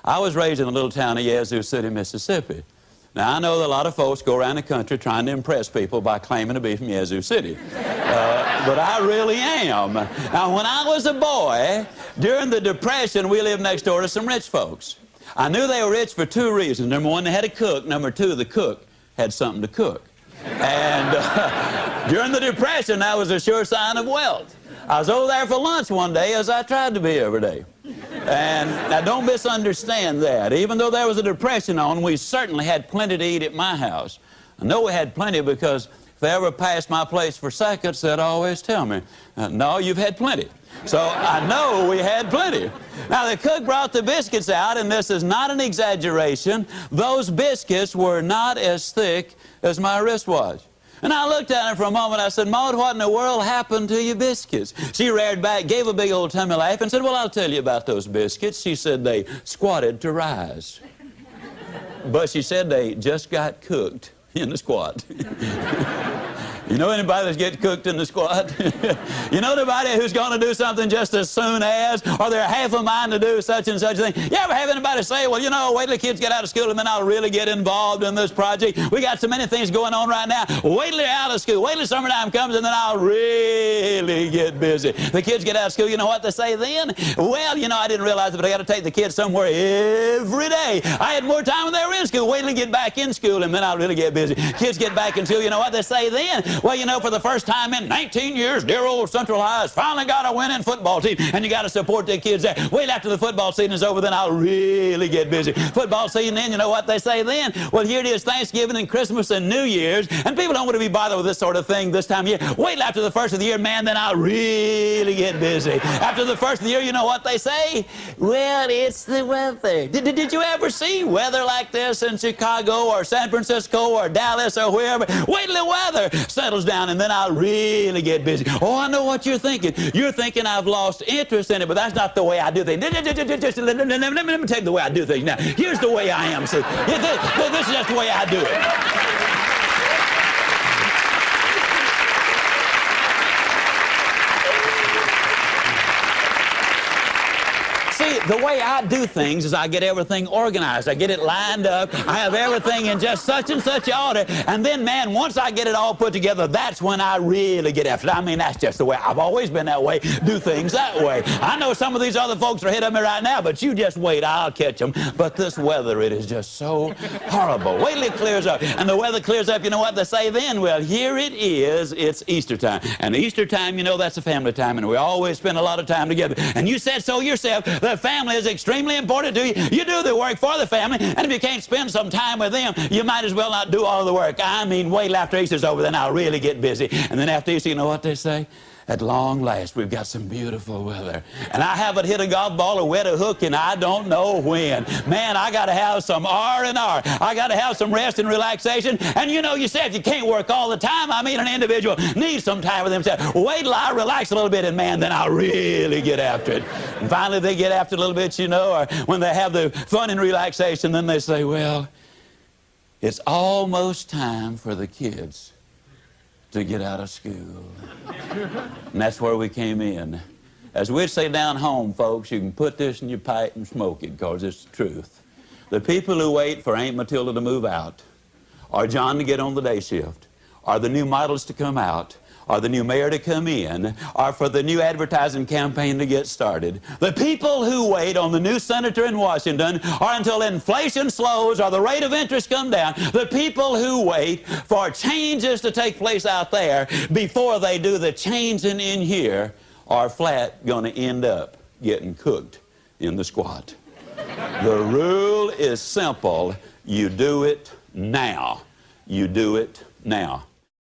I was raised in a little town of Yazoo City, Mississippi. Now, I know that a lot of folks go around the country trying to impress people by claiming to be from Yazoo City. But I really am. Now, when I was a boy, during the Depression, we lived next door to some rich folks. I knew they were rich for two reasons. Number one, they had a cook. Number two, the cook had something to cook. And during the Depression, that was a sure sign of wealth. I was over there for lunch one day, as I tried to be every day. And now, don't misunderstand that. Even though there was a depression on, we certainly had plenty to eat at my house. I know we had plenty because if they ever passed my place for seconds, they'd always tell me, no, you've had plenty. So I know we had plenty. Now, the cook brought the biscuits out, and this is not an exaggeration. Those biscuits were not as thick as my wristwatch. And I looked at her for a moment. I said, Maud, what in the world happened to your biscuits? She reared back, gave a big old tummy laugh, and said, well, I'll tell you about those biscuits. She said they squatted to rise. But she said they just got cooked in the squat. You know anybody that's getting cooked in the squat? You know anybody who's going to do something just as soon as, or they're half a mind to do such and such a thing? You ever have anybody say, well, you know, wait till the kids get out of school and then I'll really get involved in this project. We got so many things going on right now. Wait till they're out of school. Wait till summertime comes and then I'll really get busy. The kids get out of school, you know what they say then? Well, you know, I didn't realize it, but I got to take the kids somewhere every day. I had more time when they were in school. Wait till they get back in school and then I'll really get busy. Kids get back in school, you know what they say then? Well, you know, for the first time in 19 years, dear old Central High has finally got a winning football team, and you got to support the kids there. Wait after the football season is over, then I'll really get busy. Football season in, you know what they say then? Well, here it is, Thanksgiving and Christmas and New Year's, and people don't want to be bothered with this sort of thing this time of year. Wait after the first of the year, man, then I'll really get busy. After the first of the year, you know what they say? Well, it's the weather. Did you ever see weather like this in Chicago or San Francisco or Dallas or wherever? Wait till the weather settles down, and then I'll really get busy. Oh, I know what you're thinking. You're thinking I've lost interest in it, but that's not the way I do things. Let me tell you the way I do things now. Here's the way I am. See, this is just the way I do it. The way I do things is I get everything organized. I get it lined up. I have everything in just such and such order. And then, man, once I get it all put together, that's when I really get after it. I mean, that's just the way. I've always been that way. Do things that way. I know some of these other folks are ahead of me right now, but you just wait. I'll catch them. But this weather, it is just so horrible. Wait till it clears up. And the weather clears up, you know what they say then? Well, here it is. It's Easter time. And Easter time, you know, that's a family time, and we always spend a lot of time together. And you said so yourself. The family is extremely important to you. You do the work for the family, and if you can't spend some time with them, you might as well not do all the work. I mean, wait till after Easter's over, then I'll really get busy. And then after Easter, you know what they say? At long last, we've got some beautiful weather. And I haven't hit a golf ball or wet a hook and I don't know when. Man, I got to have some R&R. I got to have some rest and relaxation. And you know, you said you can't work all the time. I mean, an individual needs some time with himself. Wait till I relax a little bit, and man, then I'll really get after it. And finally, they get after it a little bit, you know, or when they have the fun and relaxation, then they say, well, it's almost time for the kids to get out of school. And that's where we came in. As we'd say down home, folks, you can put this in your pipe and smoke it, because it's the truth. The people who wait for Aunt Matilda to move out, or John to get on the day shift, or the new models to come out, or the new mayor to come in, or for the new advertising campaign to get started. The people who wait on the new senator in Washington, or until inflation slows or the rate of interest come down. The people who wait for changes to take place out there before they do the changing in here are flat going to end up getting cooked in the squat. The rule is simple. You do it now. You do it now.